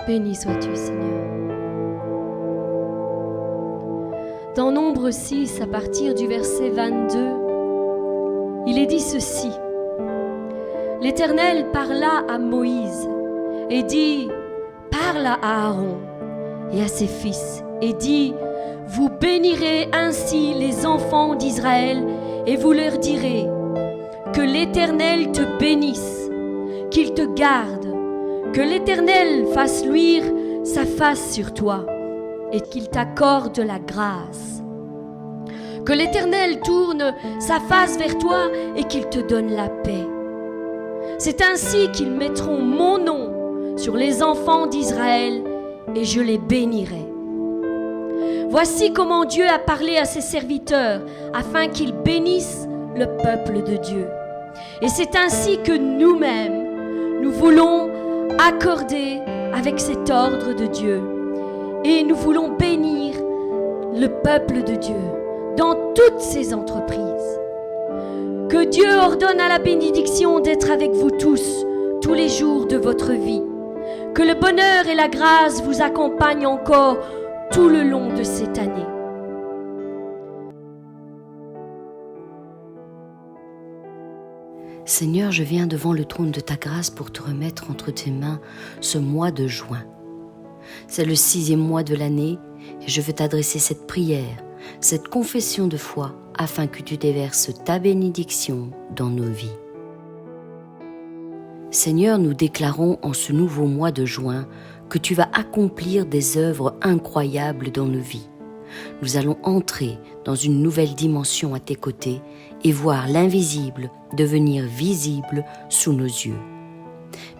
Béni sois-tu, Seigneur. Dans Nombre 6, à partir du verset 22, il est dit ceci. L'Éternel parla à Moïse et dit, parle à Aaron et à ses fils et dit, vous bénirez ainsi les enfants d'Israël et vous leur direz, que l'Éternel te bénisse, qu'il te garde, que l'Éternel fasse luire sa face sur toi et qu'il t'accorde la grâce. Que l'Éternel tourne sa face vers toi et qu'il te donne la paix. C'est ainsi qu'ils mettront mon nom sur les enfants d'Israël et je les bénirai. Voici comment Dieu a parlé à ses serviteurs afin qu'ils bénissent le peuple de Dieu. Et c'est ainsi que nous-mêmes, nous voulons accorder avec cet ordre de Dieu. Et nous voulons bénir le peuple de Dieu dans toutes ses entreprises. Que Dieu ordonne à la bénédiction d'être avec vous tous les jours de votre vie. Que le bonheur et la grâce vous accompagnent encore tout le long de cette année. Seigneur, je viens devant le trône de ta grâce pour te remettre entre tes mains ce mois de juin. C'est le 6e mois de l'année et je veux t'adresser cette prière, cette confession de foi afin que tu déverses ta bénédiction dans nos vies. Seigneur, nous déclarons en ce nouveau mois de juin que tu vas accomplir des œuvres incroyables dans nos vies. Nous allons entrer dans une nouvelle dimension à tes côtés et voir l'invisible devenir visible sous nos yeux.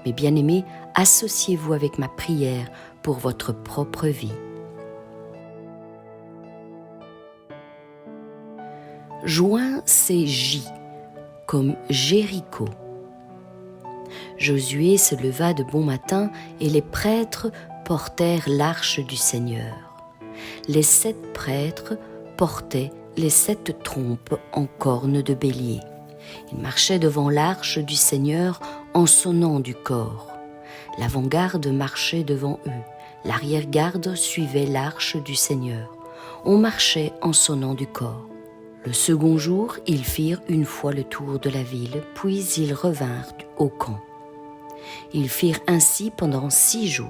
Mes bien-aimés, associez-vous avec ma prière pour votre propre vie. Juin, c'est J, comme Jéricho. Josué se leva de bon matin et les prêtres portèrent l'arche du Seigneur. Les 7 prêtres portaient les 7 trompes en cornes de bélier. Ils marchaient devant l'arche du Seigneur en sonnant du cor. L'avant-garde marchait devant eux, l'arrière-garde suivait l'arche du Seigneur. On marchait en sonnant du cor. Le second jour, ils firent une fois le tour de la ville, puis ils revinrent au camp. Ils firent ainsi pendant 6 jours.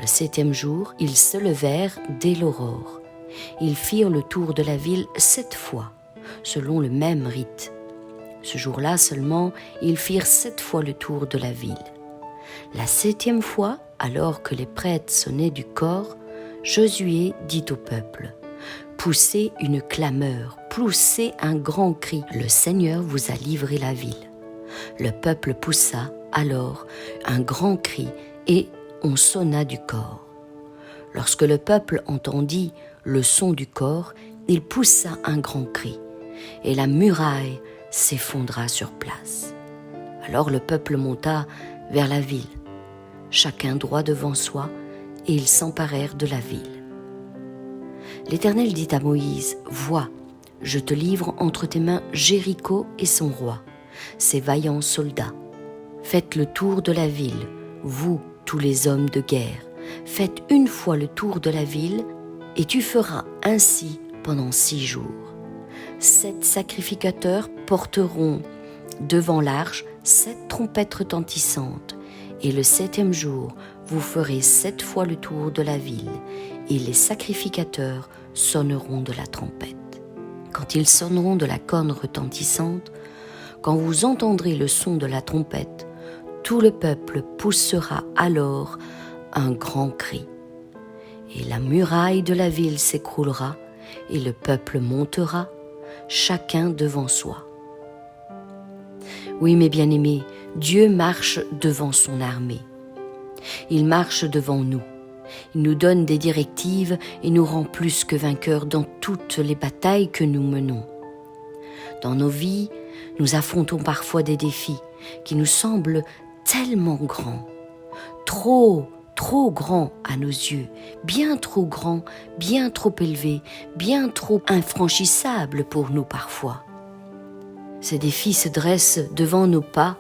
Le 7e jour, ils se levèrent dès l'aurore. Ils firent le tour de la ville 7 fois, selon le même rite. Ce jour-là seulement, ils firent 7 fois le tour de la ville. La 7e fois, alors que les prêtres sonnaient du cor, Josué dit au peuple, « Poussez une clameur, poussez un grand cri, le Seigneur vous a livré la ville. » Le peuple poussa alors un grand cri et on sonna du cor. Lorsque le peuple entendit le son du cor, il poussa un grand cri et la muraille s'effondra sur place. Alors le peuple monta vers la ville, chacun droit devant soi, et ils s'emparèrent de la ville. L'Éternel dit à Moïse, « Vois, je te livre entre tes mains Jéricho et son roi, ses vaillants soldats. Faites le tour de la ville, vous, tous les hommes de guerre. Faites une fois le tour de la ville, et tu feras ainsi pendant 6 jours. 7 sacrificateurs porteront devant l'arche 7 trompettes retentissantes, et le 7e jour, vous ferez 7 fois le tour de la ville, et les sacrificateurs sonneront de la trompette. Quand ils sonneront de la corne retentissante, quand vous entendrez le son de la trompette, tout le peuple poussera alors un grand cri. Et la muraille de la ville s'écroulera, et le peuple montera, chacun devant soi. Oui, mes bien-aimés, Dieu marche devant son armée. Il marche devant nous. Il nous donne des directives et nous rend plus que vainqueurs dans toutes les batailles que nous menons. Dans nos vies, nous affrontons parfois des défis qui nous semblent tellement grands, trop grands à nos yeux, bien trop grands, bien trop élevés, bien trop infranchissables pour nous parfois. Ces défis se dressent devant nos pas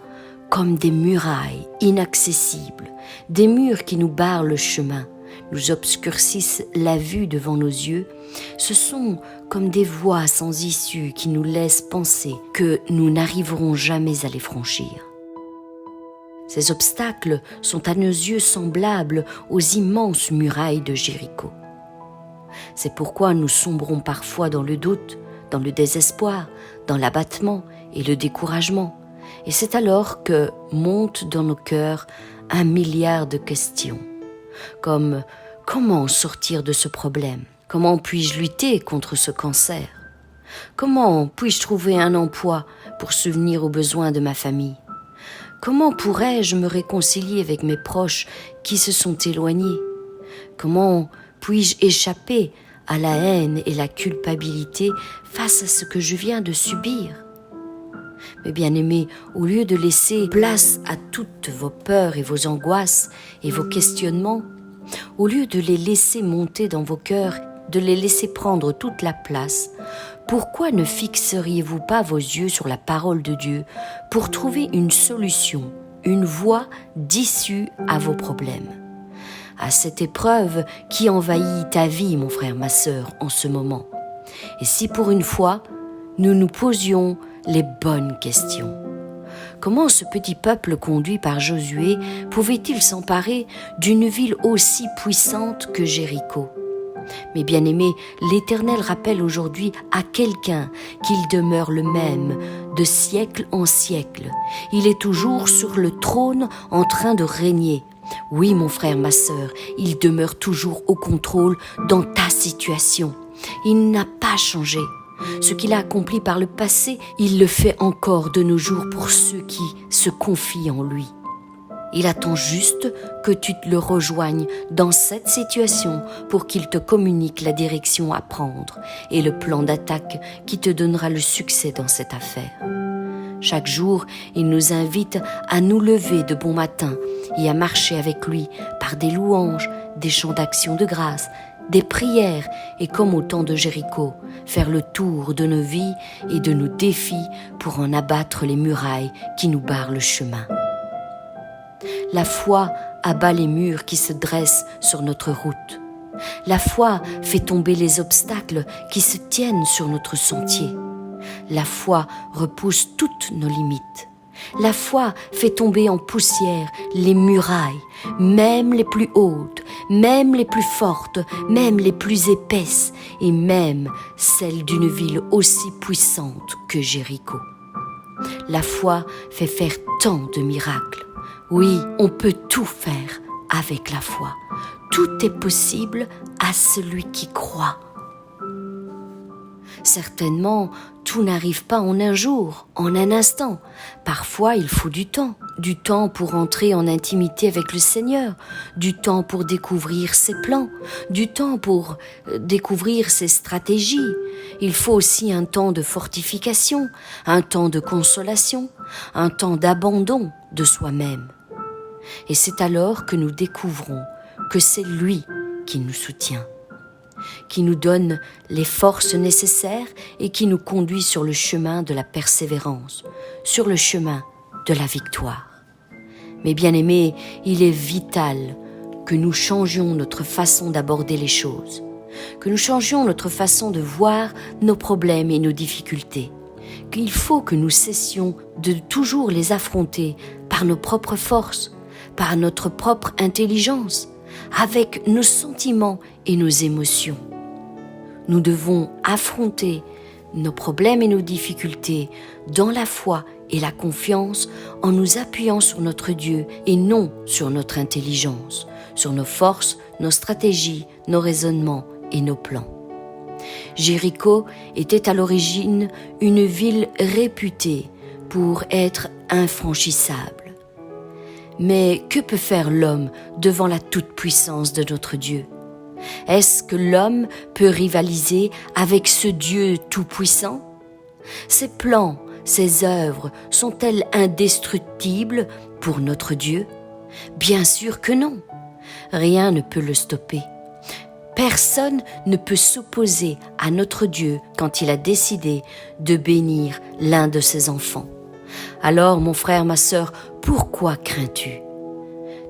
comme des murailles inaccessibles des murs qui nous barrent le chemin, nous obscurcissent la vue devant nos yeux, ce sont comme des voies sans issue qui nous laissent penser que nous n'arriverons jamais à les franchir. Ces obstacles sont à nos yeux semblables aux immenses murailles de Jéricho. C'est pourquoi nous sombrons parfois dans le doute, dans le désespoir, dans l'abattement et le découragement. Et c'est alors que montent dans nos cœurs 1 milliard de questions, comme comment sortir de ce problème? Comment puis-je lutter contre ce cancer? Comment puis-je trouver un emploi pour subvenir aux besoins de ma famille? Comment pourrais-je me réconcilier avec mes proches qui se sont éloignés? Comment puis-je échapper à la haine et la culpabilité face à ce que je viens de subir? Mes bien-aimés, au lieu de laisser place à toutes vos peurs et vos angoisses et vos questionnements, au lieu de les laisser monter dans vos cœurs, de les laisser prendre toute la place, pourquoi ne fixeriez-vous pas vos yeux sur la parole de Dieu pour trouver une solution, une voie d'issue à vos problèmes, à cette épreuve qui envahit ta vie, mon frère, ma sœur, en ce moment? Et si pour une fois, nous nous posions les bonnes questions. Comment ce petit peuple conduit par Josué pouvait-il s'emparer d'une ville aussi puissante que Jéricho? Mes bien-aimés, l'Éternel rappelle aujourd'hui à quelqu'un qu'il demeure le même, de siècle en siècle. Il est toujours sur le trône en train de régner. Oui, mon frère, ma sœur, il demeure toujours au contrôle dans ta situation. Il n'a pas changé. Ce qu'il a accompli par le passé, il le fait encore de nos jours pour ceux qui se confient en lui. Il attend juste que tu le rejoignes dans cette situation pour qu'il te communique la direction à prendre et le plan d'attaque qui te donnera le succès dans cette affaire. Chaque jour, il nous invite à nous lever de bon matin et à marcher avec lui par des louanges, des chants d'action de grâce, des prières et comme au temps de Jéricho, faire le tour de nos vies et de nos défis pour en abattre les murailles qui nous barrent le chemin. La foi abat les murs qui se dressent sur notre route. La foi fait tomber les obstacles qui se tiennent sur notre sentier. La foi repousse toutes nos limites. La foi fait tomber en poussière les murailles, même les plus hautes, même les plus fortes, même les plus épaisses, et même celles d'une ville aussi puissante que Jéricho. La foi fait faire tant de miracles. Oui, on peut tout faire avec la foi. Tout est possible à celui qui croit. Certainement, tout n'arrive pas en un jour, en un instant. Parfois, il faut du temps pour entrer en intimité avec le Seigneur, du temps pour découvrir ses plans, du temps pour découvrir ses stratégies. Il faut aussi un temps de fortification, un temps de consolation, un temps d'abandon de soi-même. Et c'est alors que nous découvrons que c'est lui qui nous soutient, qui nous donne les forces nécessaires et qui nous conduit sur le chemin de la persévérance, sur le chemin de la victoire. Mes bien-aimés, il est vital que nous changions notre façon d'aborder les choses, que nous changions notre façon de voir nos problèmes et nos difficultés, qu'il faut que nous cessions de toujours les affronter par nos propres forces, par notre propre intelligence, avec nos sentiments et nos émotions. Nous devons affronter nos problèmes et nos difficultés dans la foi et la confiance en nous appuyant sur notre Dieu et non sur notre intelligence, sur nos forces, nos stratégies, nos raisonnements et nos plans. Jéricho était à l'origine une ville réputée pour être infranchissable. Mais que peut faire l'homme devant la toute-puissance de notre Dieu? Est-ce que l'homme peut rivaliser avec ce Dieu tout-puissant? Ses plans, ses œuvres sont-elles indestructibles pour notre Dieu? Bien sûr que non. Rien ne peut le stopper. Personne ne peut s'opposer à notre Dieu quand il a décidé de bénir l'un de ses enfants. Alors, mon frère, ma sœur, pourquoi crains-tu?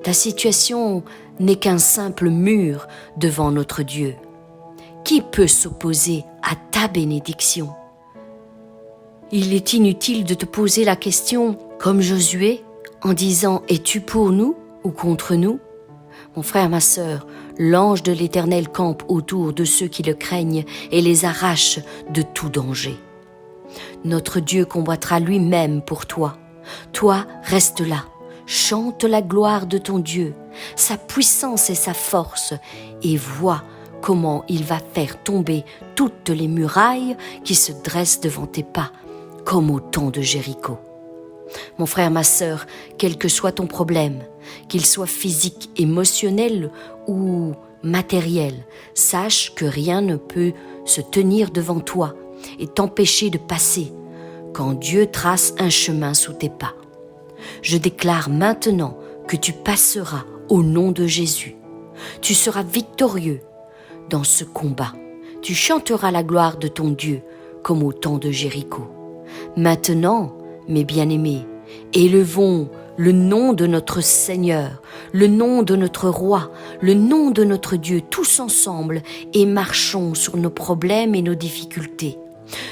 Ta situation n'est qu'un simple mur devant notre Dieu. Qui peut s'opposer à ta bénédiction? Il est inutile de te poser la question comme Josué en disant « Es-tu pour nous ou contre nous ?» Mon frère, ma sœur, l'ange de l'Éternel campe autour de ceux qui le craignent et les arrache de tout danger. Notre Dieu combattra lui-même pour toi. Toi, reste là, chante la gloire de ton Dieu, sa puissance et sa force, et vois comment il va faire tomber toutes les murailles qui se dressent devant tes pas, comme au temps de Jéricho. Mon frère, ma sœur, quel que soit ton problème, qu'il soit physique, émotionnel ou matériel, sache que rien ne peut se tenir devant toi et t'empêcher de passer quand Dieu trace un chemin sous tes pas. Je déclare maintenant que tu passeras au nom de Jésus. Tu seras victorieux dans ce combat. Tu chanteras la gloire de ton Dieu comme au temps de Jéricho. Maintenant, mes bien-aimés, élevons le nom de notre Seigneur, le nom de notre Roi, le nom de notre Dieu, tous ensemble, et marchons sur nos problèmes et nos difficultés.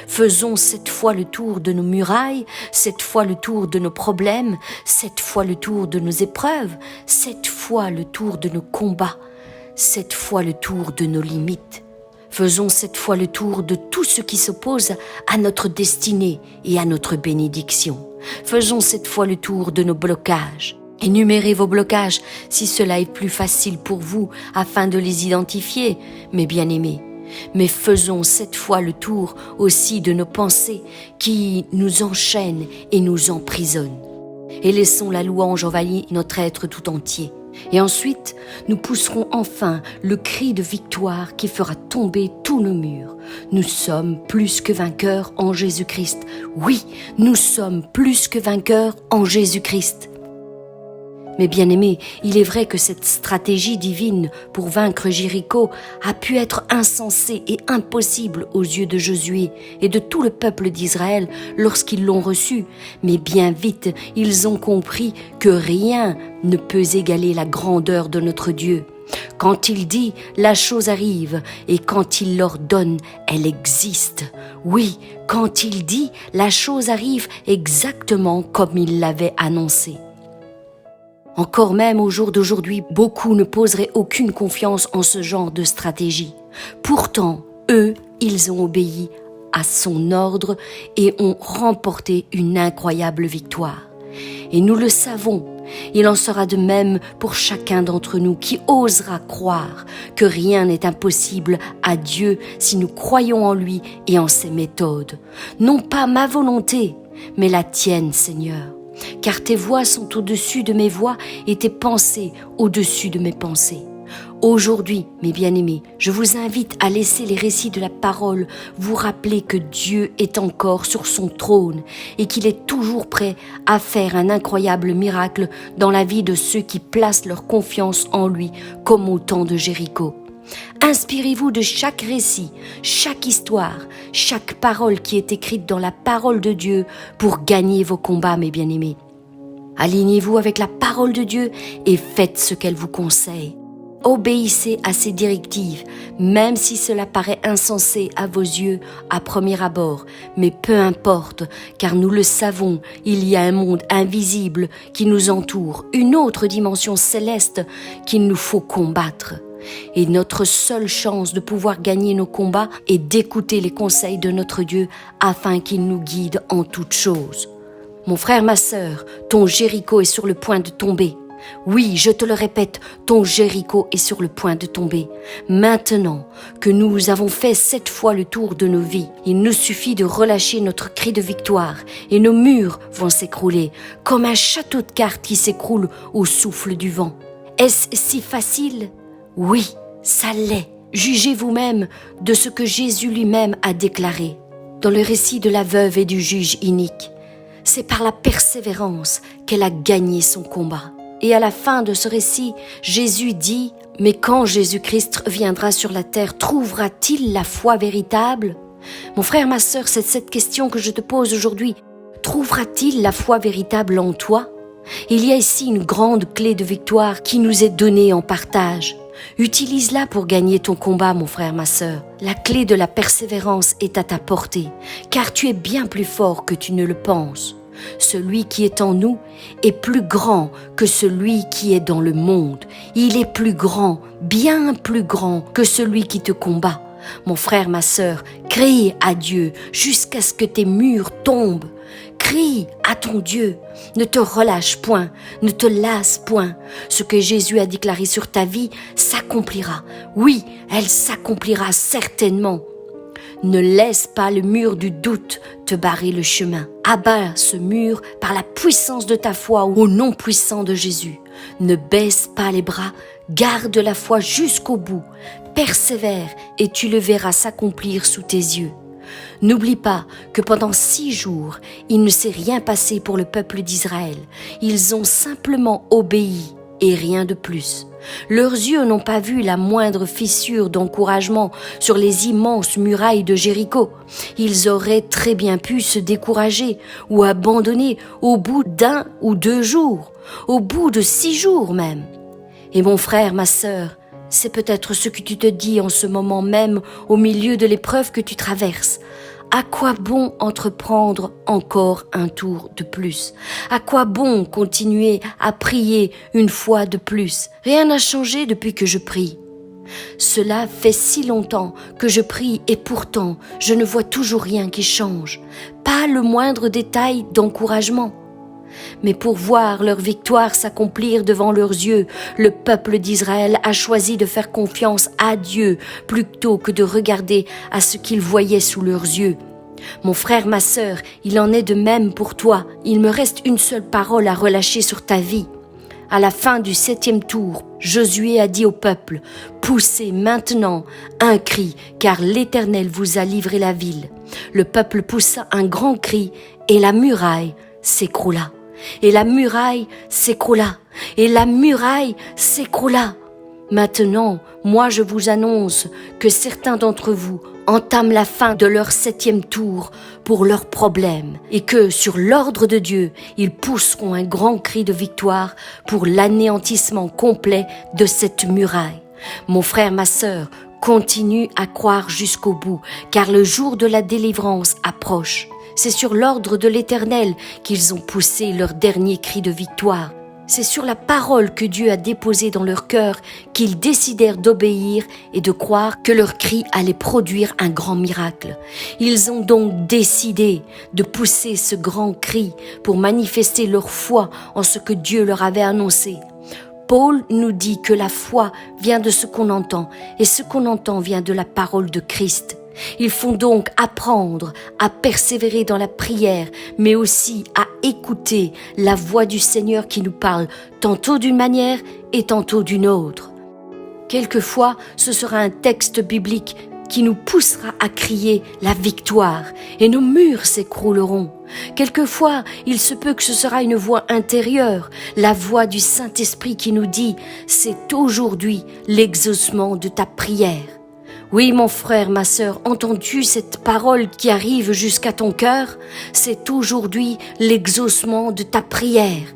Faisons cette fois le tour de nos murailles, cette fois le tour de nos problèmes, cette fois le tour de nos épreuves, cette fois le tour de nos combats, cette fois le tour de nos limites. Faisons cette fois le tour de tout ce qui s'oppose à notre destinée et à notre bénédiction. Faisons cette fois le tour de nos blocages. Énumérez vos blocages si cela est plus facile pour vous afin de les identifier, mes bien-aimés. Mais faisons cette fois le tour aussi de nos pensées qui nous enchaînent et nous emprisonnent. Et laissons la louange envahir notre être tout entier. Et ensuite, nous pousserons enfin le cri de victoire qui fera tomber tous nos murs. Nous sommes plus que vainqueurs en Jésus-Christ. Oui, nous sommes plus que vainqueurs en Jésus-Christ. Mais bien aimés, il est vrai que cette stratégie divine pour vaincre Jéricho a pu être insensée et impossible aux yeux de Josué et de tout le peuple d'Israël lorsqu'ils l'ont reçue. Mais bien vite, ils ont compris que rien ne peut égaler la grandeur de notre Dieu. Quand il dit, la chose arrive, et quand il l'ordonne, elle existe. Oui, quand il dit, la chose arrive exactement comme il l'avait annoncé. Encore même au jour d'aujourd'hui, beaucoup ne poseraient aucune confiance en ce genre de stratégie. Pourtant, eux, ils ont obéi à son ordre et ont remporté une incroyable victoire. Et nous le savons, il en sera de même pour chacun d'entre nous qui osera croire que rien n'est impossible à Dieu si nous croyons en lui et en ses méthodes. Non pas ma volonté, mais la tienne, Seigneur. Car tes voies sont au-dessus de mes voies et tes pensées au-dessus de mes pensées. Aujourd'hui, mes bien-aimés, je vous invite à laisser les récits de la parole vous rappeler que Dieu est encore sur son trône et qu'il est toujours prêt à faire un incroyable miracle dans la vie de ceux qui placent leur confiance en lui comme au temps de Jéricho. Inspirez-vous de chaque récit, chaque histoire, chaque parole qui est écrite dans la parole de Dieu pour gagner vos combats, mes bien-aimés. Alignez-vous avec la parole de Dieu et faites ce qu'elle vous conseille. Obéissez à ses directives, même si cela paraît insensé à vos yeux à premier abord. Mais peu importe, car nous le savons, il y a un monde invisible qui nous entoure, une autre dimension céleste qu'il nous faut combattre. Et notre seule chance de pouvoir gagner nos combats est d'écouter les conseils de notre Dieu afin qu'il nous guide en toutes choses. Mon frère, ma sœur, ton Jéricho est sur le point de tomber. Oui, je te le répète, ton Jéricho est sur le point de tomber. Maintenant que nous avons fait 7 fois le tour de nos vies, il nous suffit de relâcher notre cri de victoire et nos murs vont s'écrouler comme un château de cartes qui s'écroule au souffle du vent. Est-ce si facile ? Oui, ça l'est. Jugez vous-même de ce que Jésus lui-même a déclaré. Dans le récit de la veuve et du juge inique, c'est par la persévérance qu'elle a gagné son combat. Et à la fin de ce récit, Jésus dit « Mais quand Jésus-Christ viendra sur la terre, trouvera-t-il la foi véritable ?» Mon frère, ma sœur, c'est cette question que je te pose aujourd'hui. Trouvera-t-il la foi véritable en toi ? Il y a ici une grande clé de victoire qui nous est donnée en partage. Utilise-la pour gagner ton combat, mon frère, ma sœur. La clé de la persévérance est à ta portée, car tu es bien plus fort que tu ne le penses. Celui qui est en nous est plus grand que celui qui est dans le monde. Il est plus grand, bien plus grand que celui qui te combat. Mon frère, ma sœur, crie à Dieu jusqu'à ce que tes murs tombent. Crie à ton Dieu, ne te relâche point, ne te lasse point. Ce que Jésus a déclaré sur ta vie s'accomplira. Oui, elle s'accomplira certainement. Ne laisse pas le mur du doute te barrer le chemin. Abat ce mur par la puissance de ta foi au nom puissant de Jésus. Ne baisse pas les bras, garde la foi jusqu'au bout. Persévère et tu le verras s'accomplir sous tes yeux. N'oublie pas que pendant 6 jours, il ne s'est rien passé pour le peuple d'Israël. Ils ont simplement obéi et rien de plus. Leurs yeux n'ont pas vu la moindre fissure d'encouragement sur les immenses murailles de Jéricho. Ils auraient très bien pu se décourager ou abandonner au bout d'1 ou 2 jours, au bout de 6 jours même. Et mon frère, ma sœur, c'est peut-être ce que tu te dis en ce moment même au milieu de l'épreuve que tu traverses. À quoi bon entreprendre encore un tour de plus? À quoi bon continuer à prier une fois de plus? Rien n'a changé depuis que je prie. Cela fait si longtemps que je prie et pourtant je ne vois toujours rien qui change. Pas le moindre détail d'encouragement. Mais pour voir leur victoire s'accomplir devant leurs yeux, le peuple d'Israël a choisi de faire confiance à Dieu plutôt que de regarder à ce qu'ils voyaient sous leurs yeux. Mon frère, ma sœur, il en est de même pour toi. Il me reste une seule parole à relâcher sur ta vie. À la fin du 7e tour, Josué a dit au peuple, « Poussez maintenant un cri, car l'Éternel vous a livré la ville. » Le peuple poussa un grand cri et la muraille s'écroula. Et la muraille s'écroula. Et la muraille s'écroula. Maintenant, moi je vous annonce que certains d'entre vous entament la fin de leur 7e tour pour leurs problèmes et que, sur l'ordre de Dieu, ils pousseront un grand cri de victoire pour l'anéantissement complet de cette muraille. Mon frère, ma sœur, continue à croire jusqu'au bout, car le jour de la délivrance approche. C'est sur l'ordre de l'Éternel qu'ils ont poussé leur dernier cri de victoire. C'est sur la parole que Dieu a déposée dans leur cœur qu'ils décidèrent d'obéir et de croire que leur cri allait produire un grand miracle. Ils ont donc décidé de pousser ce grand cri pour manifester leur foi en ce que Dieu leur avait annoncé. Paul nous dit que la foi vient de ce qu'on entend et ce qu'on entend vient de la parole de Christ. Il faut donc apprendre à persévérer dans la prière, mais aussi à écouter la voix du Seigneur qui nous parle, tantôt d'une manière et tantôt d'une autre. Quelquefois, ce sera un texte biblique qui nous poussera à crier la victoire et nos murs s'écrouleront. Quelquefois, il se peut que ce sera une voix intérieure, la voix du Saint-Esprit qui nous dit « C'est aujourd'hui l'exaucement de ta prière ». Oui, mon frère, ma sœur, entends-tu cette parole qui arrive jusqu'à ton cœur? C'est aujourd'hui l'exaucement de ta prière.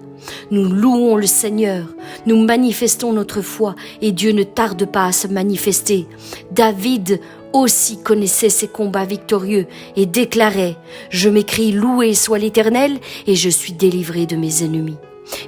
Nous louons le Seigneur, nous manifestons notre foi et Dieu ne tarde pas à se manifester. David aussi connaissait ses combats victorieux et déclarait « Je m'écrie loué soit l'Éternel et je suis délivré de mes ennemis ».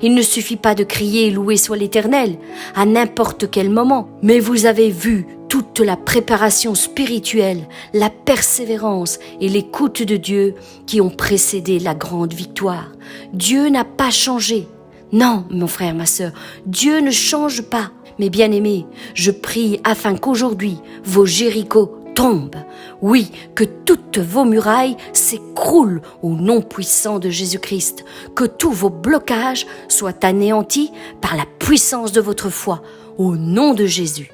Il ne suffit pas de crier « Loué soit l'Éternel » à n'importe quel moment, mais vous avez vu toute la préparation spirituelle, la persévérance et l'écoute de Dieu qui ont précédé la grande victoire. Dieu n'a pas changé. Non, mon frère, ma sœur, Dieu ne change pas. Mais bien aimés, je prie afin qu'aujourd'hui vos Jérichos tombent. Oui, que toutes vos murailles s'écroulent au nom puissant de Jésus-Christ. Que tous vos blocages soient anéantis par la puissance de votre foi, au nom de Jésus.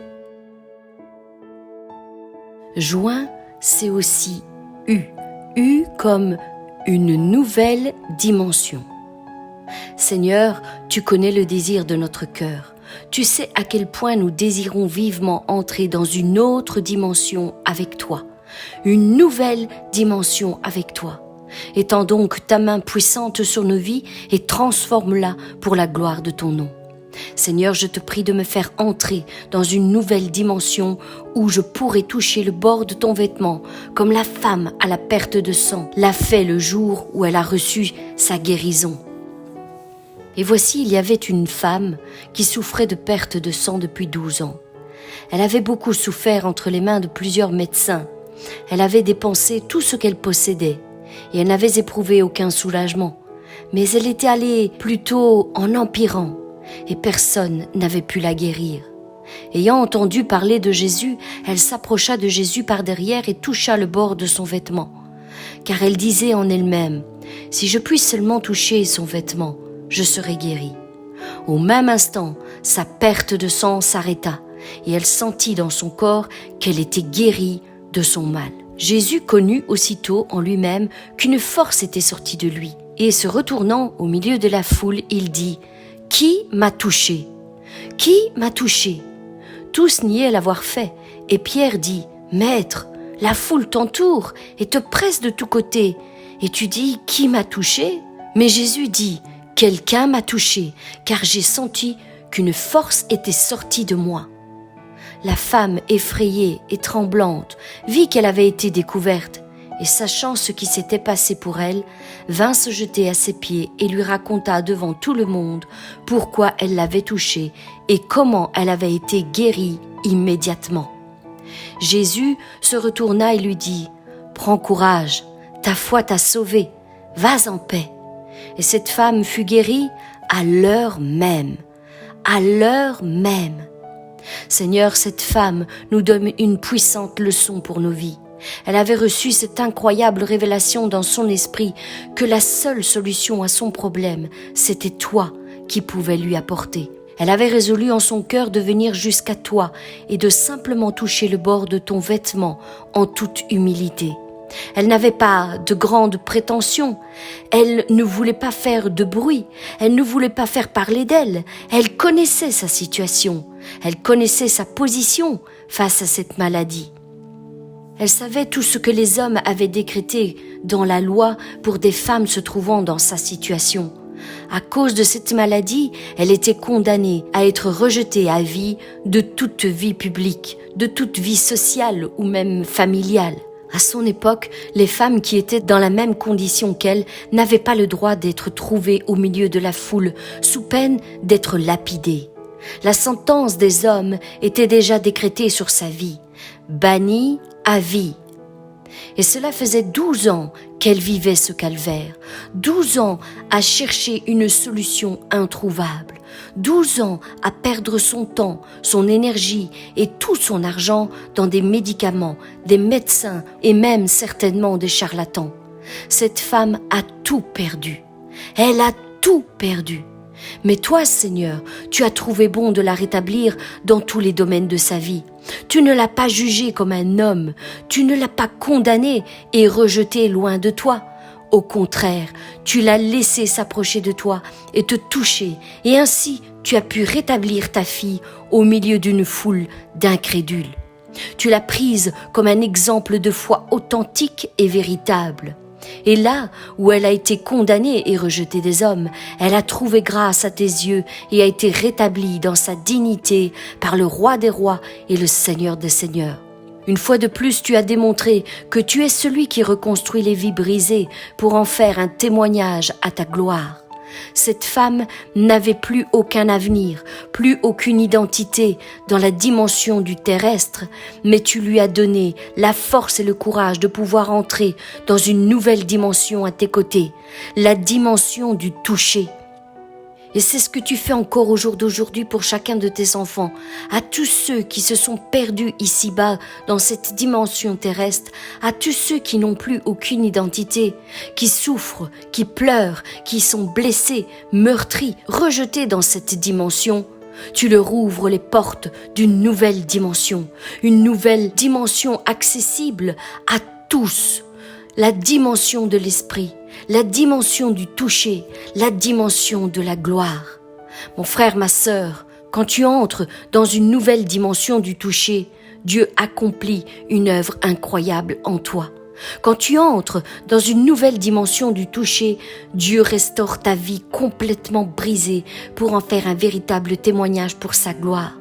Juin, c'est aussi U. U comme une nouvelle dimension. Seigneur, tu connais le désir de notre cœur. Tu sais à quel point nous désirons vivement entrer dans une autre dimension avec toi, une nouvelle dimension avec toi. Étends donc ta main puissante sur nos vies et transforme-la pour la gloire de ton nom. Seigneur, je te prie de me faire entrer dans une nouvelle dimension où je pourrai toucher le bord de ton vêtement, comme la femme à la perte de sang l'a fait le jour où elle a reçu sa guérison. Et voici, il y avait une femme qui souffrait de perte de sang depuis 12 ans. Elle avait beaucoup souffert entre les mains de plusieurs médecins. Elle avait dépensé tout ce qu'elle possédait et elle n'avait éprouvé aucun soulagement. Mais elle était allée plutôt en empirant et personne n'avait pu la guérir. Ayant entendu parler de Jésus, elle s'approcha de Jésus par derrière et toucha le bord de son vêtement. Car elle disait en elle-même, « Si je puis seulement toucher son vêtement, je serai guérie. » Au même instant, sa perte de sang s'arrêta et elle sentit dans son corps qu'elle était guérie de son mal. Jésus connut aussitôt en lui-même qu'une force était sortie de lui et se retournant au milieu de la foule, il dit « Qui m'a touché ? Qui m'a touché ?» Tous niaient l'avoir fait et Pierre dit « Maître, la foule t'entoure et te presse de tous côtés et tu dis « Qui m'a touché ?» Mais Jésus dit « Quelqu'un m'a touché car j'ai senti qu'une force était sortie de moi. » La femme, effrayée et tremblante, vit qu'elle avait été découverte et sachant ce qui s'était passé pour elle, vint se jeter à ses pieds et lui raconta devant tout le monde pourquoi elle l'avait touché et comment elle avait été guérie immédiatement. Jésus se retourna et lui dit « Prends courage, ta foi t'a sauvée, vas en paix. » Et cette femme fut guérie à l'heure même. À l'heure même. Seigneur, cette femme nous donne une puissante leçon pour nos vies. Elle avait reçu cette incroyable révélation dans son esprit que la seule solution à son problème, c'était toi qui pouvais lui apporter. Elle avait résolu en son cœur de venir jusqu'à toi et de simplement toucher le bord de ton vêtement en toute humilité. Elle n'avait pas de grandes prétentions, elle ne voulait pas faire de bruit, elle ne voulait pas faire parler d'elle, elle connaissait sa situation, elle connaissait sa position face à cette maladie. Elle savait tout ce que les hommes avaient décrété dans la loi pour des femmes se trouvant dans sa situation. À cause de cette maladie, elle était condamnée à être rejetée à vie de toute vie publique, de toute vie sociale ou même familiale. À son époque, les femmes qui étaient dans la même condition qu'elle n'avaient pas le droit d'être trouvées au milieu de la foule, sous peine d'être lapidées. La sentence des hommes était déjà décrétée sur sa vie, bannie à vie. Et cela faisait 12 ans qu'elle vivait ce calvaire, 12 ans à chercher une solution introuvable, 12 ans à perdre son temps, son énergie et tout son argent dans des médicaments, des médecins et même certainement des charlatans. Cette femme a tout perdu. Elle a tout perdu. Mais toi, Seigneur, tu as trouvé bon de la rétablir dans tous les domaines de sa vie. Tu ne l'as pas jugée comme un homme, tu ne l'as pas condamnée et rejetée loin de toi. Au contraire, tu l'as laissée s'approcher de toi et te toucher, et ainsi tu as pu rétablir ta fille au milieu d'une foule d'incrédules. Tu l'as prise comme un exemple de foi authentique et véritable. Et là où elle a été condamnée et rejetée des hommes, elle a trouvé grâce à tes yeux et a été rétablie dans sa dignité par le Roi des rois et le Seigneur des seigneurs. Une fois de plus, tu as démontré que tu es celui qui reconstruit les vies brisées pour en faire un témoignage à ta gloire. Cette femme n'avait plus aucun avenir, plus aucune identité dans la dimension du terrestre, mais tu lui as donné la force et le courage de pouvoir entrer dans une nouvelle dimension à tes côtés, la dimension du toucher. Et c'est ce que tu fais encore au jour d'aujourd'hui pour chacun de tes enfants, à tous ceux qui se sont perdus ici-bas dans cette dimension terrestre, à tous ceux qui n'ont plus aucune identité, qui souffrent, qui pleurent, qui sont blessés, meurtris, rejetés dans cette dimension. Tu leur ouvres les portes d'une nouvelle dimension, une nouvelle dimension accessible à tous, la dimension de l'esprit, la dimension du toucher, la dimension de la gloire. Mon frère, ma sœur, quand tu entres dans une nouvelle dimension du toucher, Dieu accomplit une œuvre incroyable en toi. Quand tu entres dans une nouvelle dimension du toucher, Dieu restaure ta vie complètement brisée pour en faire un véritable témoignage pour sa gloire.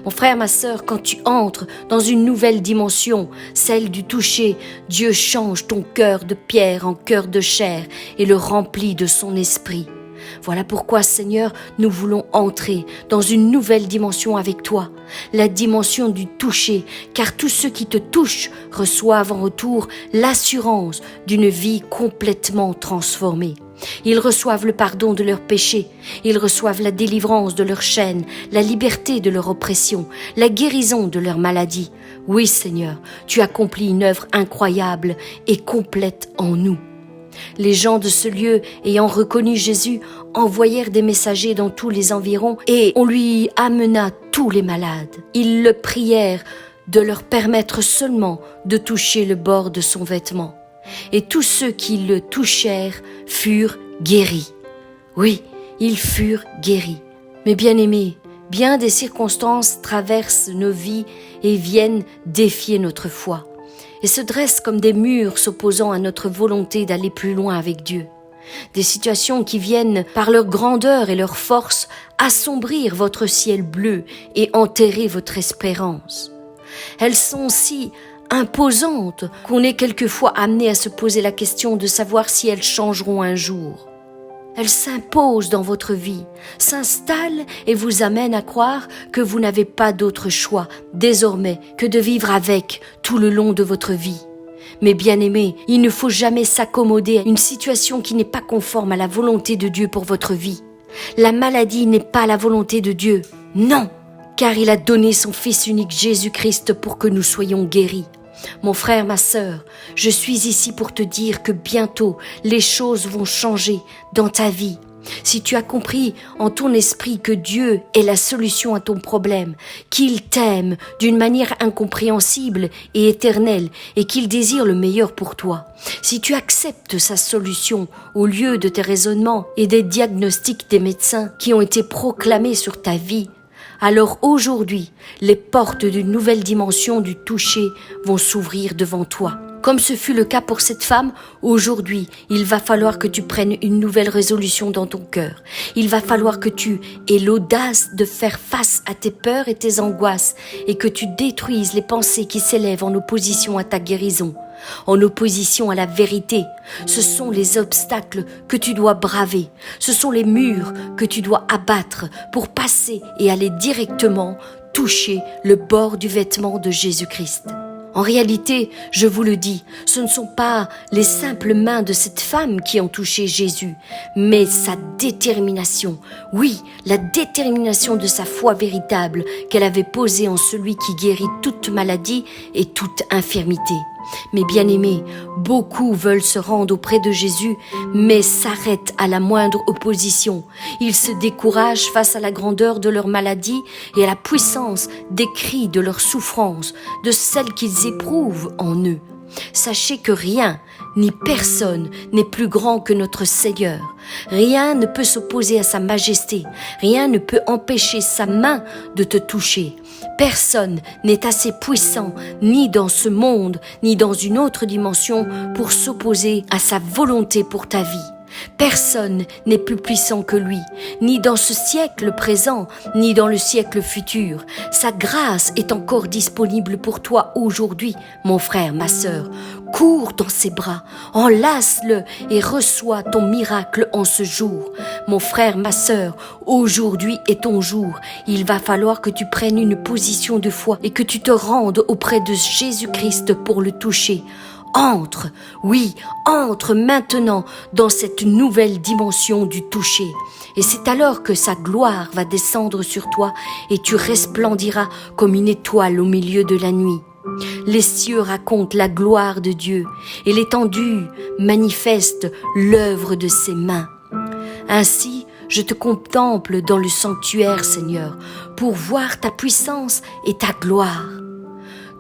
Mon frère, ma sœur, quand tu entres dans une nouvelle dimension, celle du toucher, Dieu change ton cœur de pierre en cœur de chair et le remplit de son esprit. Voilà pourquoi, Seigneur, nous voulons entrer dans une nouvelle dimension avec toi, la dimension du toucher, car tous ceux qui te touchent reçoivent en retour l'assurance d'une vie complètement transformée. Ils reçoivent le pardon de leurs péchés, ils reçoivent la délivrance de leurs chaînes, la liberté de leur oppression, la guérison de leurs maladies. Oui, Seigneur, tu accomplis une œuvre incroyable et complète en nous. Les gens de ce lieu, ayant reconnu Jésus, envoyèrent des messagers dans tous les environs et on lui amena tous les malades. Ils le prièrent de leur permettre seulement de toucher le bord de son vêtement. Et tous ceux qui le touchèrent furent guéris. Oui, ils furent guéris. Mais bien-aimés, bien des circonstances traversent nos vies et viennent défier notre foi. Et se dressent comme des murs s'opposant à notre volonté d'aller plus loin avec Dieu. Des situations qui viennent, par leur grandeur et leur force, assombrir votre ciel bleu et enterrer votre espérance. Elles sont si imposantes qu'on est quelquefois amené à se poser la question de savoir si elles changeront un jour. Elles s'imposent dans votre vie, s'installent et vous amènent à croire que vous n'avez pas d'autre choix désormais que de vivre avec tout le long de votre vie. Mais bien-aimés, il ne faut jamais s'accommoder à une situation qui n'est pas conforme à la volonté de Dieu pour votre vie. La maladie n'est pas la volonté de Dieu, non, car il a donné son Fils unique Jésus-Christ pour que nous soyons guéris. Mon frère, ma sœur, je suis ici pour te dire que bientôt les choses vont changer dans ta vie. Si tu as compris en ton esprit que Dieu est la solution à ton problème, qu'il t'aime d'une manière incompréhensible et éternelle et qu'il désire le meilleur pour toi, si tu acceptes sa solution au lieu de tes raisonnements et des diagnostics des médecins qui ont été proclamés sur ta vie, alors aujourd'hui, les portes d'une nouvelle dimension du toucher vont s'ouvrir devant toi. Comme ce fut le cas pour cette femme, aujourd'hui, il va falloir que tu prennes une nouvelle résolution dans ton cœur. Il va falloir que tu aies l'audace de faire face à tes peurs et tes angoisses et que tu détruises les pensées qui s'élèvent en opposition à ta guérison, en opposition à la vérité. Ce sont les obstacles que tu dois braver. Ce sont les murs que tu dois abattre pour passer et aller directement toucher le bord du vêtement de Jésus-Christ. En réalité, je vous le dis, ce ne sont pas les simples mains de cette femme qui ont touché Jésus, mais sa détermination. Oui, la détermination de sa foi véritable qu'elle avait posée en celui qui guérit toute maladie et toute infirmité. Mais bien-aimés, beaucoup veulent se rendre auprès de Jésus, mais s'arrêtent à la moindre opposition. Ils se découragent face à la grandeur de leur maladie et à la puissance des cris de leur souffrance, de celle qu'ils éprouvent en eux. Sachez que rien, ni personne n'est plus grand que notre Seigneur. Rien ne peut s'opposer à sa majesté. Rien ne peut empêcher sa main de te toucher. Personne n'est assez puissant, ni dans ce monde, ni dans une autre dimension, pour s'opposer à sa volonté pour ta vie. Personne n'est plus puissant que lui, ni dans ce siècle présent, ni dans le siècle futur. Sa grâce est encore disponible pour toi aujourd'hui, mon frère, ma sœur. Cours dans ses bras, enlace-le et reçois ton miracle en ce jour. Mon frère, ma sœur, aujourd'hui est ton jour. Il va falloir que tu prennes une position de foi et que tu te rendes auprès de Jésus-Christ pour le toucher. Entre, oui, entre maintenant dans cette nouvelle dimension du toucher. Et c'est alors que sa gloire va descendre sur toi et tu resplendiras comme une étoile au milieu de la nuit. Les cieux racontent la gloire de Dieu et l'étendue manifeste l'œuvre de ses mains. Ainsi, je te contemple dans le sanctuaire, Seigneur, pour voir ta puissance et ta gloire.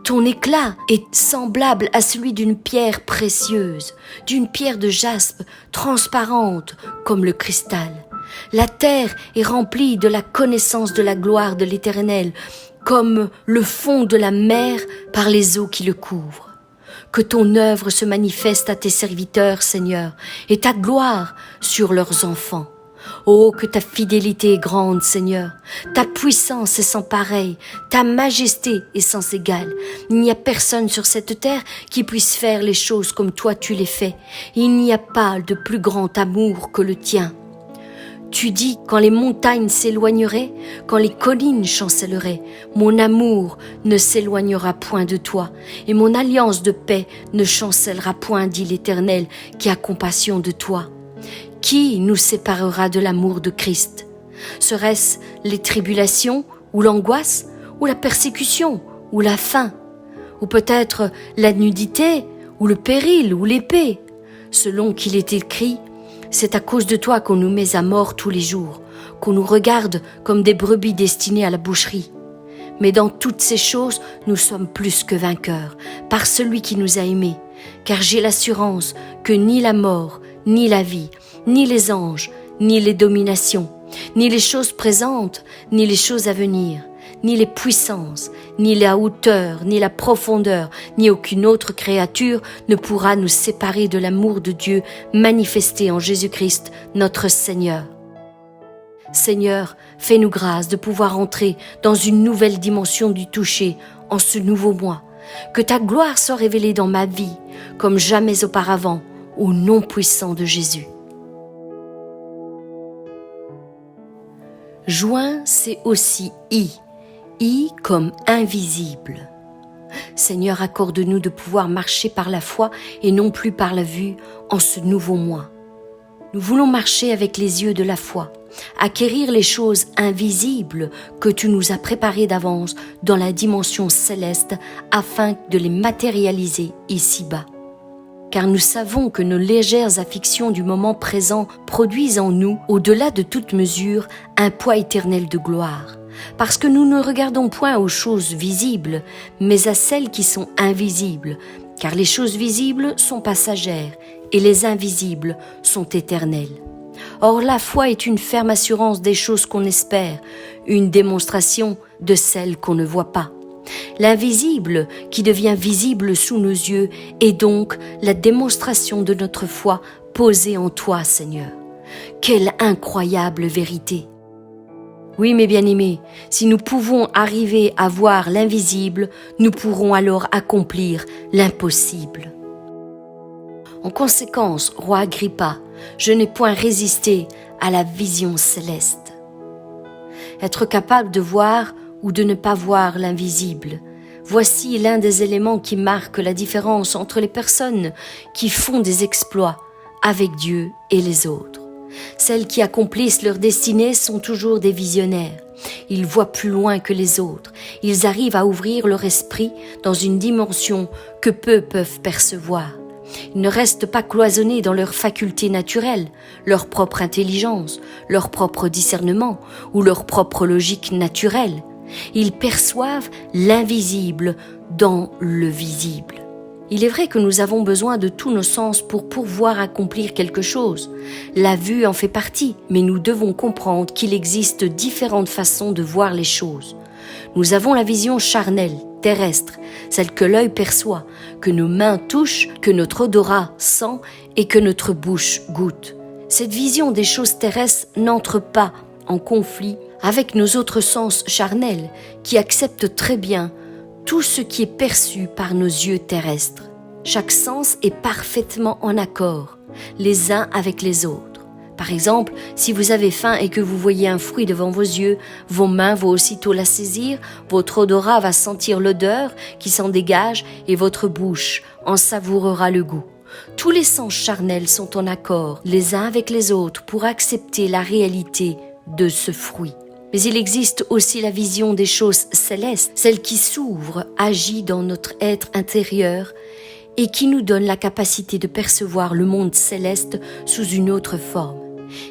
Ton éclat est semblable à celui d'une pierre précieuse, d'une pierre de jaspe transparente comme le cristal. La terre est remplie de la connaissance de la gloire de l'Éternel, comme le fond de la mer par les eaux qui le couvrent. Que ton œuvre se manifeste à tes serviteurs, Seigneur, et ta gloire sur leurs enfants. Oh, que ta fidélité est grande, Seigneur. Ta puissance est sans pareille, ta majesté est sans égale. Il n'y a personne sur cette terre qui puisse faire les choses comme toi tu les fais. Il n'y a pas de plus grand amour que le tien. Tu dis, quand les montagnes s'éloigneraient, quand les collines chancelleraient, mon amour ne s'éloignera point de toi, et mon alliance de paix ne chancellera point, dit l'Éternel, qui a compassion de toi. Qui nous séparera de l'amour de Christ? Serait-ce les tribulations, ou l'angoisse, ou la persécution, ou la faim, ou peut-être la nudité, ou le péril, ou l'épée? Selon qu'il est écrit, c'est à cause de toi qu'on nous met à mort tous les jours, qu'on nous regarde comme des brebis destinées à la boucherie. Mais dans toutes ces choses, nous sommes plus que vainqueurs, par celui qui nous a aimés, car j'ai l'assurance que ni la mort, ni la vie, ni les anges, ni les dominations, ni les choses présentes, ni les choses à venir, ni les puissances, ni la hauteur, ni la profondeur, ni aucune autre créature ne pourra nous séparer de l'amour de Dieu manifesté en Jésus-Christ, notre Seigneur. Seigneur, fais-nous grâce de pouvoir entrer dans une nouvelle dimension du toucher en ce nouveau mois. Que ta gloire soit révélée dans ma vie, comme jamais auparavant, au nom puissant de Jésus. Juin, c'est aussi I comme invisible. Seigneur, accorde-nous de pouvoir marcher par la foi et non plus par la vue en ce nouveau mois. Nous voulons marcher avec les yeux de la foi, acquérir les choses invisibles que tu nous as préparées d'avance dans la dimension céleste afin de les matérialiser ici-bas. Car nous savons que nos légères afflictions du moment présent produisent en nous, au-delà de toute mesure, un poids éternel de gloire. Parce que nous ne regardons point aux choses visibles, mais à celles qui sont invisibles, car les choses visibles sont passagères et les invisibles sont éternelles. Or la foi est une ferme assurance des choses qu'on espère, une démonstration de celles qu'on ne voit pas. L'invisible qui devient visible sous nos yeux est donc la démonstration de notre foi posée en toi, Seigneur. Quelle incroyable vérité! Oui, mes bien-aimés, si nous pouvons arriver à voir l'invisible, nous pourrons alors accomplir l'impossible. En conséquence, roi Agrippa, je n'ai point résisté à la vision céleste. Être capable de voir ou de ne pas voir l'invisible, voici l'un des éléments qui marquent la différence entre les personnes qui font des exploits avec Dieu et les autres. Celles qui accomplissent leur destinée sont toujours des visionnaires. Ils voient plus loin que les autres. Ils arrivent à ouvrir leur esprit dans une dimension que peu peuvent percevoir. Ils ne restent pas cloisonnés dans leurs facultés naturelles, leur propre intelligence, leur propre discernement ou leur propre logique naturelle. Ils perçoivent l'invisible dans le visible. Il est vrai que nous avons besoin de tous nos sens pour pouvoir accomplir quelque chose. La vue en fait partie, mais nous devons comprendre qu'il existe différentes façons de voir les choses. Nous avons la vision charnelle, terrestre, celle que l'œil perçoit, que nos mains touchent, que notre odorat sent et que notre bouche goûte. Cette vision des choses terrestres n'entre pas en conflit avec nos autres sens charnels qui acceptent très bien tout ce qui est perçu par nos yeux terrestres. Chaque sens est parfaitement en accord, les uns avec les autres. Par exemple, si vous avez faim et que vous voyez un fruit devant vos yeux, vos mains vont aussitôt la saisir, votre odorat va sentir l'odeur qui s'en dégage et votre bouche en savourera le goût. Tous les sens charnels sont en accord, les uns avec les autres, pour accepter la réalité de ce fruit. Mais il existe aussi la vision des choses célestes, celle qui s'ouvre, agit dans notre être intérieur et qui nous donne la capacité de percevoir le monde céleste sous une autre forme.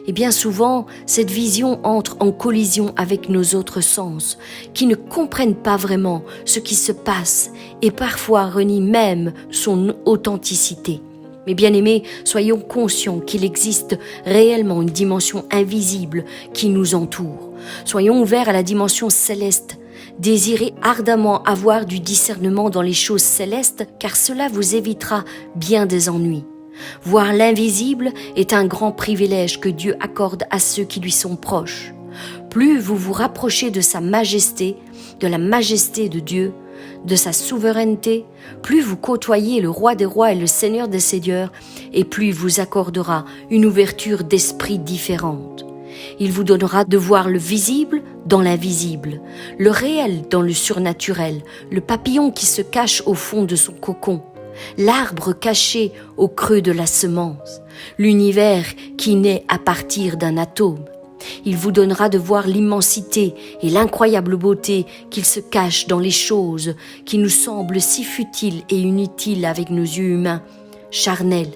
Et bien souvent, cette vision entre en collision avec nos autres sens, qui ne comprennent pas vraiment ce qui se passe et parfois renient même son authenticité. Mais bien-aimés, soyons conscients qu'il existe réellement une dimension invisible qui nous entoure. Soyons ouverts à la dimension céleste. Désirez ardemment avoir du discernement dans les choses célestes, car cela vous évitera bien des ennuis. Voir l'invisible est un grand privilège que Dieu accorde à ceux qui lui sont proches. Plus vous vous rapprochez de sa majesté, de la majesté de Dieu, de sa souveraineté, plus vous côtoyez le roi des rois et le seigneur des seigneurs, et plus il vous accordera une ouverture d'esprit différente. Il vous donnera de voir le visible dans l'invisible, le réel dans le surnaturel, le papillon qui se cache au fond de son cocon, l'arbre caché au creux de la semence, l'univers qui naît à partir d'un atome. Il vous donnera de voir l'immensité et l'incroyable beauté qu'il se cache dans les choses qui nous semblent si futiles et inutiles avec nos yeux humains, charnels.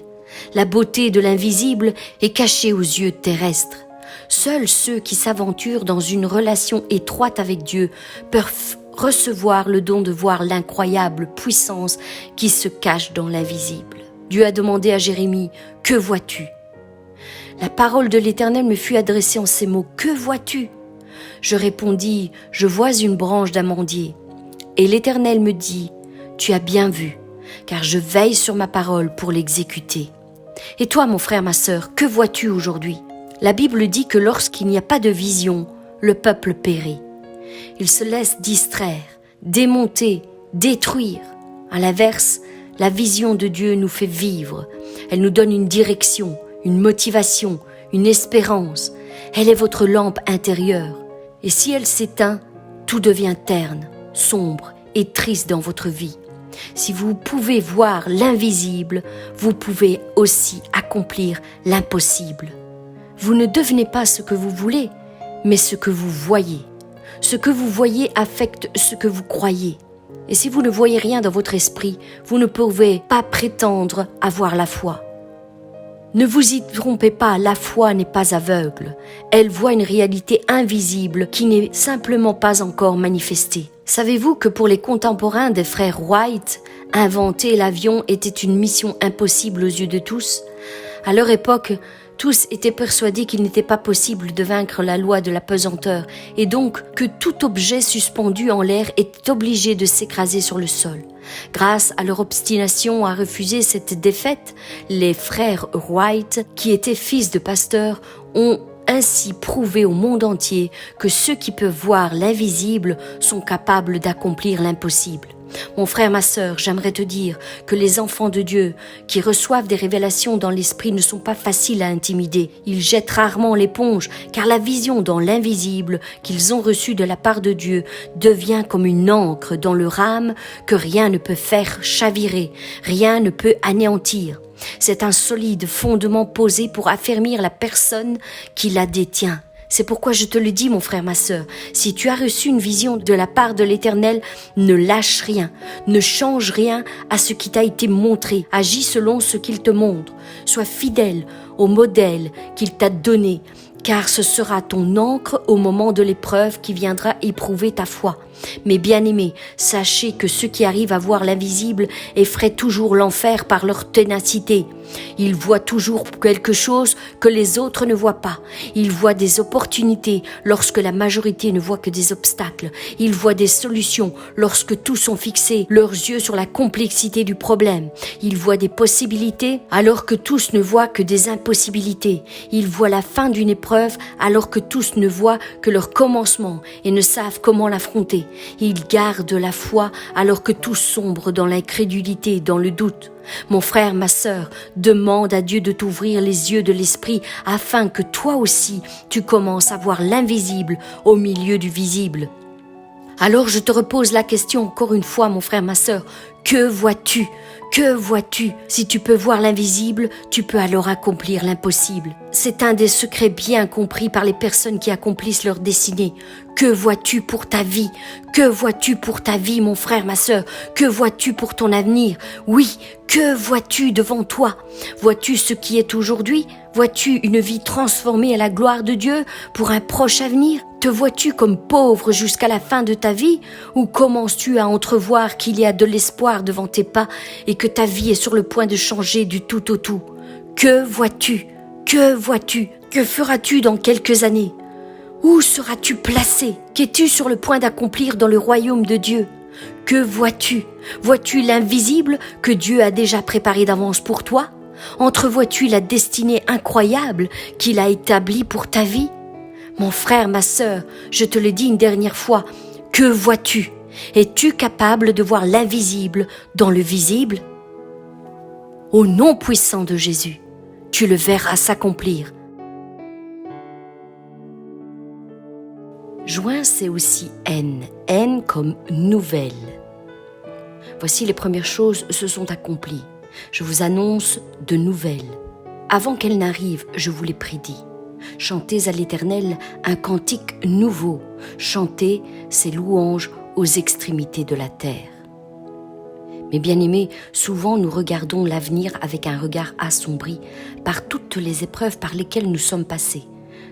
La beauté de l'invisible est cachée aux yeux terrestres. Seuls ceux qui s'aventurent dans une relation étroite avec Dieu peuvent recevoir le don de voir l'incroyable puissance qui se cache dans l'invisible. Dieu a demandé à Jérémie, « Que vois-tu » La parole de l'Éternel me fut adressée en ces mots, « Que vois-tu » Je répondis, « Je vois une branche d'amandier. » Et l'Éternel me dit, « Tu as bien vu, car je veille sur ma parole pour l'exécuter. » Et toi, mon frère, ma sœur, que vois-tu aujourd'hui ? La Bible dit que lorsqu'il n'y a pas de vision, le peuple périt. Il se laisse distraire, démonter, détruire. À l'inverse, la vision de Dieu nous fait vivre. Elle nous donne une direction, une motivation, une espérance. Elle est votre lampe intérieure. Et si elle s'éteint, tout devient terne, sombre et triste dans votre vie. Si vous pouvez voir l'invisible, vous pouvez aussi accomplir l'impossible. Vous ne devenez pas ce que vous voulez, mais ce que vous voyez. Ce que vous voyez affecte ce que vous croyez. Et si vous ne voyez rien dans votre esprit, vous ne pouvez pas prétendre avoir la foi. Ne vous y trompez pas, la foi n'est pas aveugle. Elle voit une réalité invisible qui n'est simplement pas encore manifestée. Savez-vous que pour les contemporains des frères Wright, inventer l'avion était une mission impossible aux yeux de tous ? À leur époque, tous étaient persuadés qu'il n'était pas possible de vaincre la loi de la pesanteur et donc que tout objet suspendu en l'air était obligé de s'écraser sur le sol. Grâce à leur obstination à refuser cette défaite, les frères Wright, qui étaient fils de pasteurs, ont ainsi prouvé au monde entier que ceux qui peuvent voir l'invisible sont capables d'accomplir l'impossible. Mon frère, ma sœur, j'aimerais te dire que les enfants de Dieu qui reçoivent des révélations dans l'esprit ne sont pas faciles à intimider. Ils jettent rarement l'éponge car la vision dans l'invisible qu'ils ont reçue de la part de Dieu devient comme une ancre dans leur âme que rien ne peut faire chavirer, rien ne peut anéantir. C'est un solide fondement posé pour affermir la personne qui la détient. C'est pourquoi je te le dis, mon frère, ma sœur, si tu as reçu une vision de la part de l'Éternel, ne lâche rien, ne change rien à ce qui t'a été montré, agis selon ce qu'il te montre, sois fidèle au modèle qu'il t'a donné, car ce sera ton ancre au moment de l'épreuve qui viendra éprouver ta foi. Mais bien-aimés, sachez que ceux qui arrivent à voir l'invisible effraient toujours l'enfer par leur ténacité. Ils voient toujours quelque chose que les autres ne voient pas. Ils voient des opportunités lorsque la majorité ne voit que des obstacles. Ils voient des solutions lorsque tous ont fixé leurs yeux sur la complexité du problème. Ils voient des possibilités alors que tous ne voient que des impossibilités. Ils voient la fin d'une épreuve alors que tous ne voient que leur commencement et ne savent comment l'affronter. Ils gardent la foi alors que tous sombrent dans l'incrédulité et dans le doute. Mon frère, ma sœur, demande à Dieu de t'ouvrir les yeux de l'esprit afin que toi aussi tu commences à voir l'invisible au milieu du visible. Alors je te repose la question encore une fois, mon frère, ma sœur, que vois-tu ? Que vois-tu ? Si tu peux voir l'invisible, tu peux alors accomplir l'impossible. C'est un des secrets bien compris par les personnes qui accomplissent leur destinée. Que vois-tu pour ta vie ? Que vois-tu pour ta vie, mon frère, ma sœur ? Que vois-tu pour ton avenir ? Oui, que vois-tu devant toi ? Vois-tu ce qui est aujourd'hui ? Vois-tu une vie transformée à la gloire de Dieu pour un proche avenir ? Te vois-tu comme pauvre jusqu'à la fin de ta vie ? Ou commences-tu à entrevoir qu'il y a de l'espoir devant tes pas et que ta vie est sur le point de changer du tout au tout ? Que vois-tu ? Que vois-tu ? Que feras-tu dans quelques années ? Où seras-tu placé? Qu'es-tu sur le point d'accomplir dans le royaume de Dieu? Que vois-tu? Vois-tu l'invisible que Dieu a déjà préparé d'avance pour toi? Entrevois-tu la destinée incroyable qu'il a établie pour ta vie? Mon frère, ma sœur, je te le dis une dernière fois, que vois-tu? Es-tu capable de voir l'invisible dans le visible? Au nom puissant de Jésus, tu le verras s'accomplir. Juin, c'est aussi N. N comme nouvelle. Voici les premières choses se sont accomplies. Je vous annonce de nouvelles. Avant qu'elles n'arrivent, je vous les prédis. Chantez à l'Éternel un cantique nouveau. Chantez ses louanges aux extrémités de la terre. Mes bien-aimés, souvent nous regardons l'avenir avec un regard assombri par toutes les épreuves par lesquelles nous sommes passés.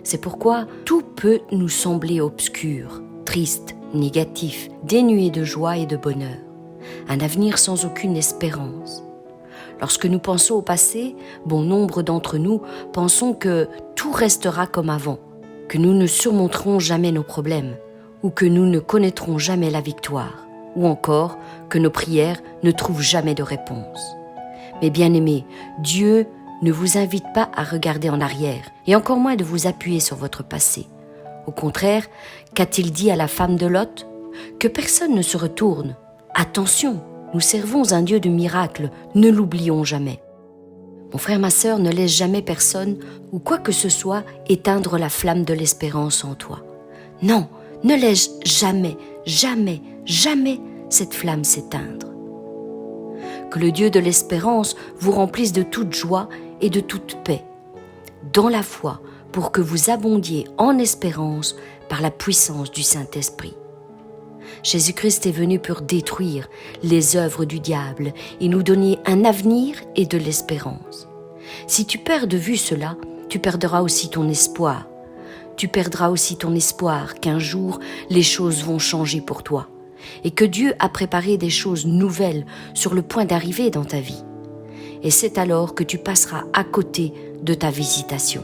C'est pourquoi tout peut nous sembler obscur, triste, négatif, dénué de joie et de bonheur. Un avenir sans aucune espérance. Lorsque nous pensons au passé, bon nombre d'entre nous pensons que tout restera comme avant, que nous ne surmonterons jamais nos problèmes, ou que nous ne connaîtrons jamais la victoire, ou encore que nos prières ne trouvent jamais de réponse. Mais bien-aimés, Dieu ne vous invite pas à regarder en arrière, et encore moins de vous appuyer sur votre passé. Au contraire, qu'a-t-il dit à la femme de Lot? Que personne ne se retourne. Attention, nous servons un Dieu de miracles, ne l'oublions jamais. Mon frère, ma sœur, ne laisse jamais personne ou quoi que ce soit éteindre la flamme de l'espérance en toi. Non, ne laisse jamais, jamais, jamais cette flamme s'éteindre. Que le Dieu de l'espérance vous remplisse de toute joie et de toute paix, dans la foi, pour que vous abondiez en espérance par la puissance du Saint-Esprit. Jésus-Christ est venu pour détruire les œuvres du diable et nous donner un avenir et de l'espérance. Si tu perds de vue cela, tu perdras aussi ton espoir. Tu perdras aussi ton espoir qu'un jour les choses vont changer pour toi et que Dieu a préparé des choses nouvelles sur le point d'arriver dans ta vie. Et c'est alors que tu passeras à côté de ta visitation.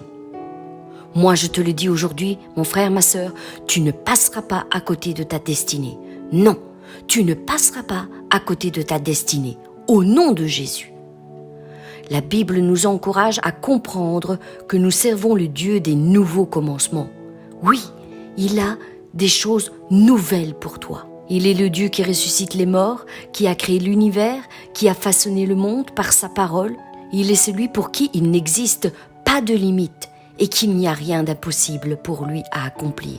Moi, je te le dis aujourd'hui, mon frère, ma sœur, tu ne passeras pas à côté de ta destinée. Non, tu ne passeras pas à côté de ta destinée, au nom de Jésus. La Bible nous encourage à comprendre que nous servons le Dieu des nouveaux commencements. Oui, il a des choses nouvelles pour toi. Il est le Dieu qui ressuscite les morts, qui a créé l'univers, qui a façonné le monde par sa parole. Il est celui pour qui il n'existe pas de limite et qu'il n'y a rien d'impossible pour lui à accomplir.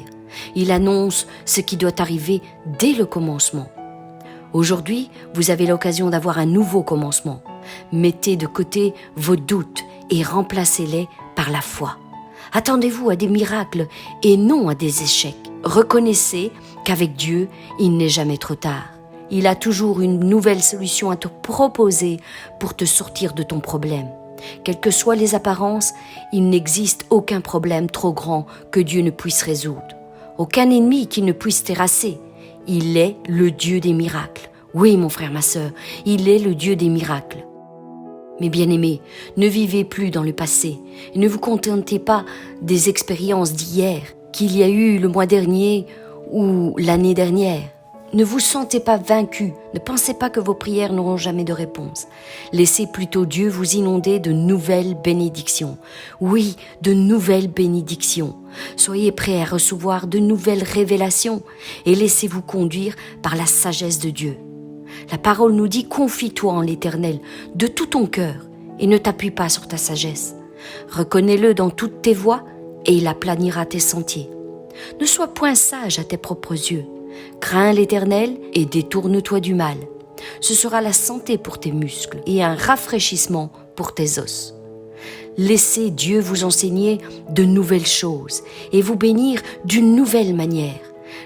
Il annonce ce qui doit arriver dès le commencement. Aujourd'hui, vous avez l'occasion d'avoir un nouveau commencement. Mettez de côté vos doutes et remplacez-les par la foi. Attendez-vous à des miracles et non à des échecs. Reconnaissez qu'avec Dieu, il n'est jamais trop tard. Il a toujours une nouvelle solution à te proposer pour te sortir de ton problème. Quelles que soient les apparences, il n'existe aucun problème trop grand que Dieu ne puisse résoudre. Aucun ennemi qui ne puisse terrasser. Il est le Dieu des miracles. Oui, mon frère, ma sœur, il est le Dieu des miracles. Mes bien-aimés, ne vivez plus dans le passé et ne vous contentez pas des expériences d'hier, qu'il y a eu le mois dernier ou l'année dernière. Ne vous sentez pas vaincus, ne pensez pas que vos prières n'auront jamais de réponse. Laissez plutôt Dieu vous inonder de nouvelles bénédictions. Oui, de nouvelles bénédictions. Soyez prêts à recevoir de nouvelles révélations et laissez-vous conduire par la sagesse de Dieu. La parole nous dit « Confie-toi en l'Éternel de tout ton cœur et ne t'appuie pas sur ta sagesse. Reconnais-le dans toutes tes voies et il aplanira tes sentiers. Ne sois point sage à tes propres yeux. Crains l'Éternel et détourne-toi du mal. Ce sera la santé pour tes muscles et un rafraîchissement pour tes os. Laissez Dieu vous enseigner de nouvelles choses et vous bénir d'une nouvelle manière.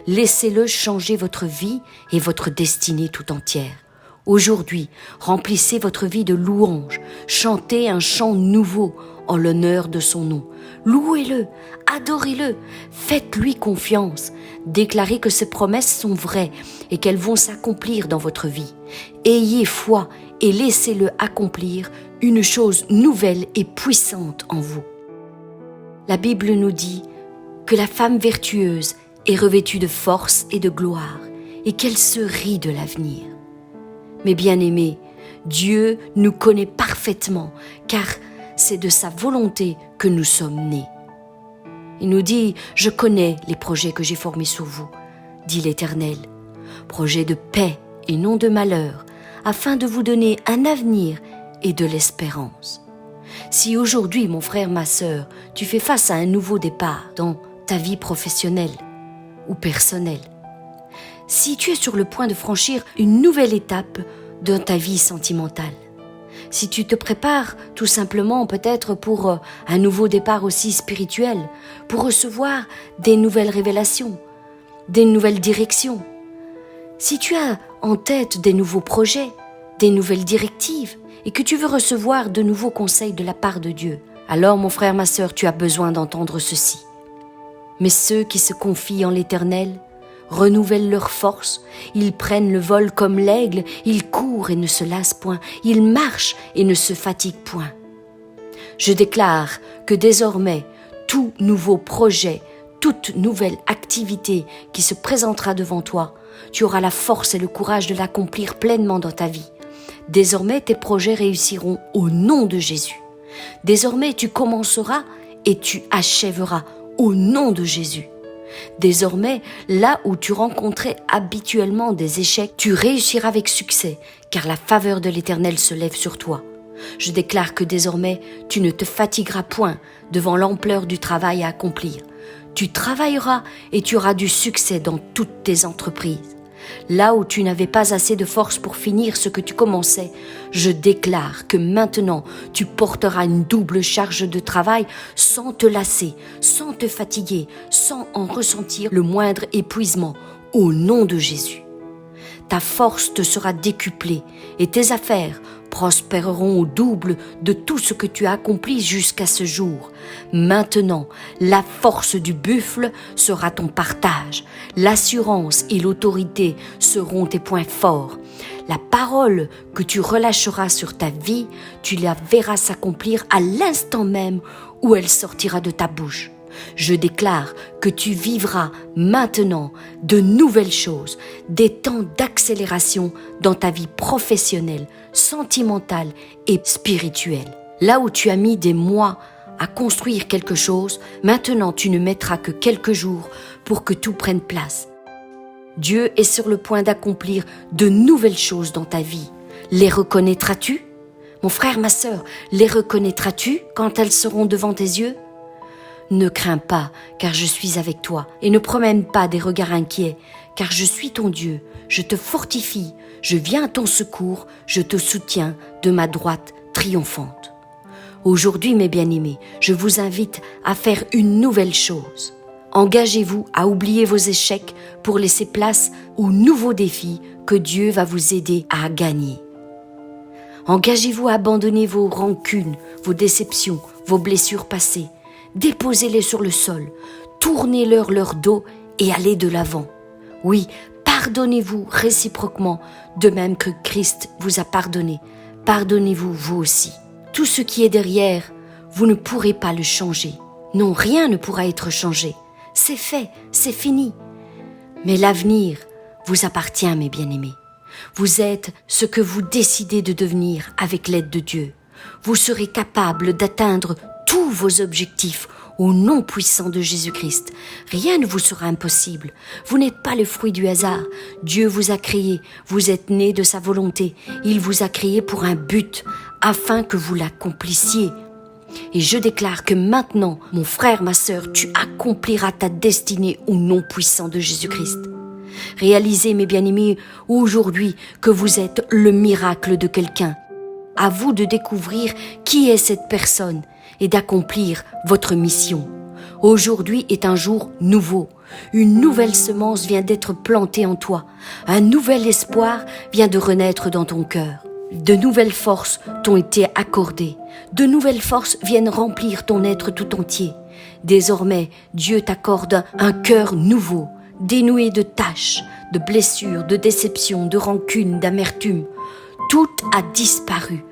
Laissez-le changer votre vie et votre destinée tout entière. Aujourd'hui, remplissez votre vie de louanges, chantez un chant nouveau en l'honneur de son nom. Louez-le, adorez-le, faites-lui confiance, déclarez que ses promesses sont vraies et qu'elles vont s'accomplir dans votre vie. Ayez foi et laissez-le accomplir une chose nouvelle et puissante en vous. La Bible nous dit que la femme vertueuse est revêtue de force et de gloire, et qu'elle se rit de l'avenir. Mes bien-aimés, Dieu nous connaît parfaitement, car c'est de sa volonté que nous sommes nés. Il nous dit « Je connais les projets que j'ai formés sur vous », dit l'Éternel, projets de paix et non de malheur, afin de vous donner un avenir et de l'espérance. Si aujourd'hui, mon frère, ma sœur, tu fais face à un nouveau départ dans ta vie professionnelle ou personnelle, si tu es sur le point de franchir une nouvelle étape dans ta vie sentimentale, si tu te prépares tout simplement peut-être pour un nouveau départ aussi spirituel, pour recevoir des nouvelles révélations, des nouvelles directions, si tu as en tête des nouveaux projets, des nouvelles directives et que tu veux recevoir de nouveaux conseils de la part de Dieu, alors mon frère, ma sœur, tu as besoin d'entendre ceci. Mais ceux qui se confient en l'Éternel renouvellent leurs forces, ils prennent le vol comme l'aigle, ils courent et ne se lassent point, ils marchent et ne se fatiguent point. Je déclare que désormais, tout nouveau projet, toute nouvelle activité qui se présentera devant toi, tu auras la force et le courage de l'accomplir pleinement dans ta vie. Désormais, tes projets réussiront au nom de Jésus. Désormais, tu commenceras et tu achèveras au nom de Jésus. Désormais, là où tu rencontrais habituellement des échecs, tu réussiras avec succès, car la faveur de l'Éternel se lève sur toi. Je déclare que désormais, tu ne te fatigueras point devant l'ampleur du travail à accomplir. Tu travailleras et tu auras du succès dans toutes tes entreprises. Là où tu n'avais pas assez de force pour finir ce que tu commençais, je déclare que maintenant tu porteras une double charge de travail sans te lasser, sans te fatiguer, sans en ressentir le moindre épuisement, au nom de Jésus. Ta force te sera décuplée et tes affaires prospéreront au double de tout ce que tu as accompli jusqu'à ce jour. Maintenant, la force du buffle sera ton partage. L'assurance et l'autorité seront tes points forts. La parole que tu relâcheras sur ta vie, tu la verras s'accomplir à l'instant même où elle sortira de ta bouche. Je déclare que tu vivras maintenant de nouvelles choses, des temps d'accélération dans ta vie professionnelle, sentimentale et spirituelle. Là où tu as mis des mois à construire quelque chose, maintenant tu ne mettras que quelques jours pour que tout prenne place. Dieu est sur le point d'accomplir de nouvelles choses dans ta vie. Les reconnaîtras-tu? Mon frère, ma sœur, les reconnaîtras-tu quand elles seront devant tes yeux? Ne crains pas, car je suis avec toi, et ne promène pas des regards inquiets, car je suis ton Dieu, je te fortifie, je viens à ton secours, je te soutiens de ma droite triomphante. Aujourd'hui, mes bien-aimés, je vous invite à faire une nouvelle chose. Engagez-vous à oublier vos échecs pour laisser place aux nouveaux défis que Dieu va vous aider à gagner. Engagez-vous à abandonner vos rancunes, vos déceptions, vos blessures passées. Déposez-les sur le sol, tournez-leur dos et allez de l'avant. Oui, pardonnez-vous réciproquement, de même que Christ vous a pardonné. Pardonnez-vous vous aussi. Tout ce qui est derrière, vous ne pourrez pas le changer. Non, rien ne pourra être changé. C'est fait, c'est fini. Mais l'avenir vous appartient, mes bien-aimés. Vous êtes ce que vous décidez de devenir avec l'aide de Dieu. Vous serez capable d'atteindre tous vos objectifs au nom puissant de Jésus-Christ. Rien ne vous sera impossible. Vous n'êtes pas le fruit du hasard. Dieu vous a créé. Vous êtes né de sa volonté. Il vous a créé pour un but, afin que vous l'accomplissiez. Et je déclare que maintenant, mon frère, ma sœur, tu accompliras ta destinée au nom puissant de Jésus-Christ. Réalisez, mes bien-aimés, aujourd'hui que vous êtes le miracle de quelqu'un. À vous de découvrir qui est cette personne et d'accomplir votre mission. Aujourd'hui est un jour nouveau. Une nouvelle semence vient d'être plantée en toi. Un nouvel espoir vient de renaître dans ton cœur. De nouvelles forces t'ont été accordées. De nouvelles forces viennent remplir ton être tout entier. Désormais, Dieu t'accorde un cœur nouveau, dénué de taches, de blessures, de déceptions, de rancunes, d'amertume. Tout a disparu.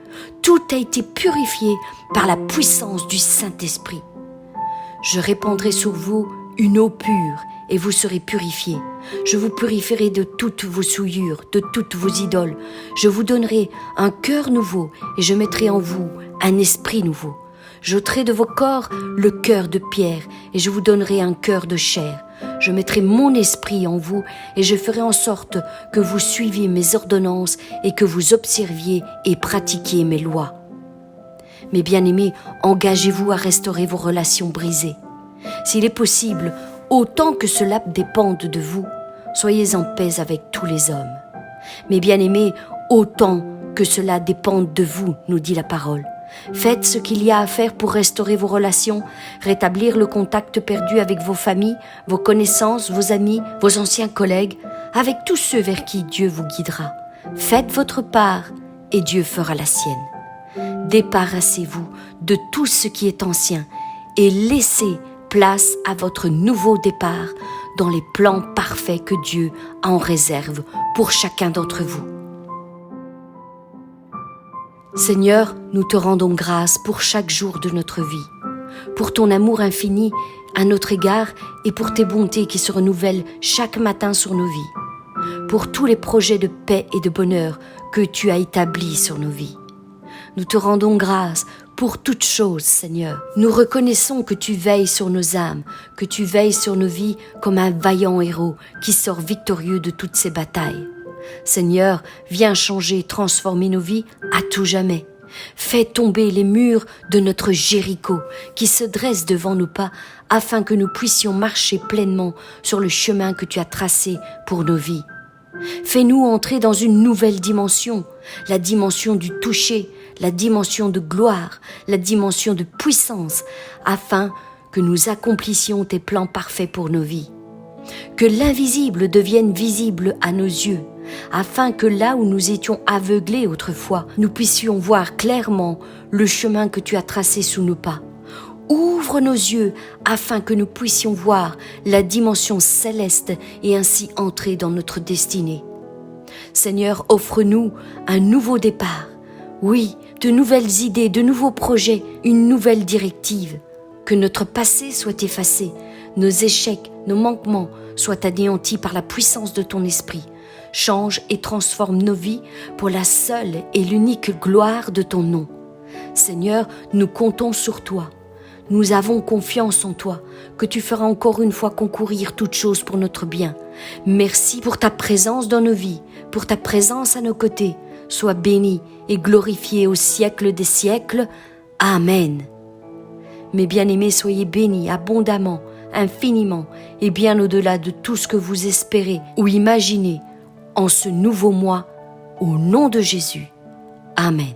Tout a été purifié par la puissance du Saint-Esprit. Je répandrai sur vous une eau pure, et vous serez purifiés. Je vous purifierai de toutes vos souillures, de toutes vos idoles. Je vous donnerai un cœur nouveau, et je mettrai en vous un esprit nouveau. J'ôterai de vos corps le cœur de pierre, et je vous donnerai un cœur de chair. Je mettrai mon esprit en vous, et je ferai en sorte que vous suiviez mes ordonnances, et que vous observiez et pratiquiez mes lois. Mes bien-aimés, engagez-vous à restaurer vos relations brisées. S'il est possible, autant que cela dépende de vous, soyez en paix avec tous les hommes. Mes bien-aimés, autant que cela dépende de vous, nous dit la parole. Faites ce qu'il y a à faire pour restaurer vos relations, rétablir le contact perdu avec vos familles, vos connaissances, vos amis, vos anciens collègues, avec tous ceux vers qui Dieu vous guidera. Faites votre part et Dieu fera la sienne. Débarrassez-vous de tout ce qui est ancien et laissez place à votre nouveau départ dans les plans parfaits que Dieu a en réserve pour chacun d'entre vous. Seigneur, nous te rendons grâce pour chaque jour de notre vie, pour ton amour infini à notre égard et pour tes bontés qui se renouvellent chaque matin sur nos vies, pour tous les projets de paix et de bonheur que tu as établis sur nos vies. Nous te rendons grâce pour toutes choses, Seigneur. Nous reconnaissons que tu veilles sur nos âmes, que tu veilles sur nos vies comme un vaillant héros qui sort victorieux de toutes ses batailles. Seigneur, viens changer et transformer nos vies à tout jamais. Fais tomber les murs de notre Jéricho qui se dresse devant nos pas afin que nous puissions marcher pleinement sur le chemin que tu as tracé pour nos vies. Fais-nous entrer dans une nouvelle dimension, la dimension du toucher, la dimension de gloire, la dimension de puissance, afin que nous accomplissions tes plans parfaits pour nos vies. Que l'invisible devienne visible à nos yeux, afin que là où nous étions aveuglés autrefois, nous puissions voir clairement le chemin que tu as tracé sous nos pas. Ouvre nos yeux afin que nous puissions voir la dimension céleste et ainsi entrer dans notre destinée. Seigneur, offre-nous un nouveau départ. Oui, de nouvelles idées, de nouveaux projets, une nouvelle directive. Que notre passé soit effacé, nos échecs, nos manquements soient anéantis par la puissance de ton esprit. Change et transforme nos vies pour la seule et l'unique gloire de ton nom. Seigneur, nous comptons sur toi. Nous avons confiance en toi, que tu feras encore une fois concourir toutes choses pour notre bien. Merci pour ta présence dans nos vies, pour ta présence à nos côtés. Sois béni et glorifié au siècle des siècles. Amen. Mes bien-aimés, soyez bénis abondamment, infiniment et bien au-delà de tout ce que vous espérez ou imaginez en ce nouveau mois, au nom de Jésus. Amen.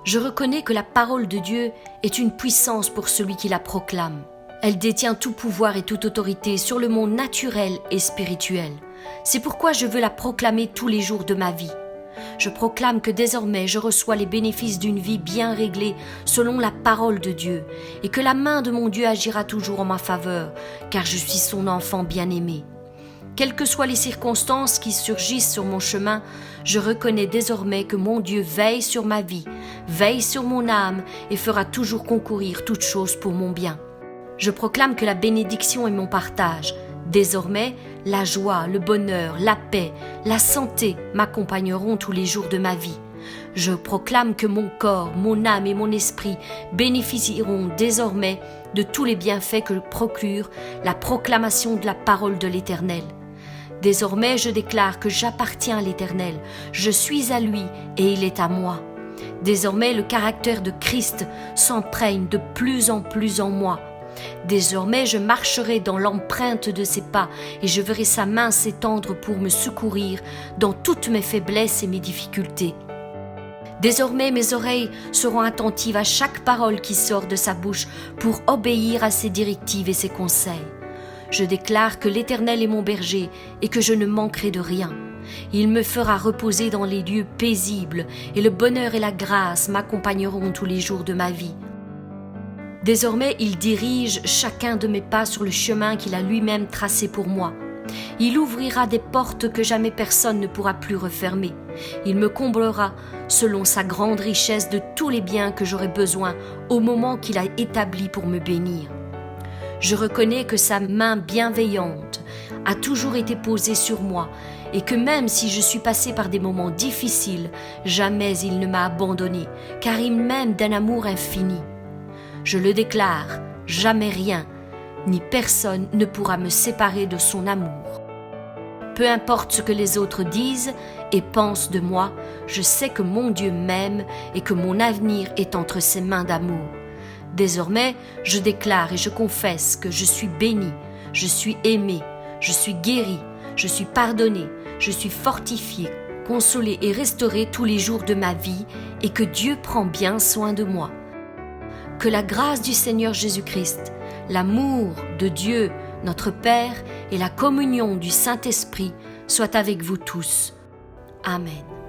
Je reconnais que la parole de Dieu est une puissance pour celui qui la proclame. Elle détient tout pouvoir et toute autorité sur le monde naturel et spirituel. C'est pourquoi je veux la proclamer tous les jours de ma vie. Je proclame que désormais je reçois les bénéfices d'une vie bien réglée selon la parole de Dieu et que la main de mon Dieu agira toujours en ma faveur, car je suis son enfant bien-aimé. Quelles que soient les circonstances qui surgissent sur mon chemin, je reconnais désormais que mon Dieu veille sur ma vie, veille sur mon âme et fera toujours concourir toutes choses pour mon bien. Je proclame que la bénédiction est mon partage. Désormais, la joie, le bonheur, la paix, la santé m'accompagneront tous les jours de ma vie. Je proclame que mon corps, mon âme et mon esprit bénéficieront désormais de tous les bienfaits que procure la proclamation de la parole de l'Éternel. Désormais, je déclare que j'appartiens à l'Éternel, je suis à lui et il est à moi. Désormais, le caractère de Christ s'imprègne de plus en plus en moi. Désormais, je marcherai dans l'empreinte de ses pas et je verrai sa main s'étendre pour me secourir dans toutes mes faiblesses et mes difficultés. Désormais, mes oreilles seront attentives à chaque parole qui sort de sa bouche pour obéir à ses directives et ses conseils. Je déclare que l'Éternel est mon berger et que je ne manquerai de rien. Il me fera reposer dans les lieux paisibles et le bonheur et la grâce m'accompagneront tous les jours de ma vie. Désormais, il dirige chacun de mes pas sur le chemin qu'il a lui-même tracé pour moi. Il ouvrira des portes que jamais personne ne pourra plus refermer. Il me comblera selon sa grande richesse de tous les biens que j'aurai besoin au moment qu'il a établi pour me bénir. Je reconnais que sa main bienveillante a toujours été posée sur moi et que même si je suis passée par des moments difficiles, jamais il ne m'a abandonnée, car il m'aime d'un amour infini. Je le déclare, jamais rien, ni personne ne pourra me séparer de son amour. Peu importe ce que les autres disent et pensent de moi, je sais que mon Dieu m'aime et que mon avenir est entre ses mains d'amour. Désormais, je déclare et je confesse que je suis béni, je suis aimé, je suis guéri, je suis pardonné, je suis fortifié, consolé et restauré tous les jours de ma vie et que Dieu prend bien soin de moi. Que la grâce du Seigneur Jésus-Christ, l'amour de Dieu, notre Père, et la communion du Saint-Esprit soient avec vous tous. Amen.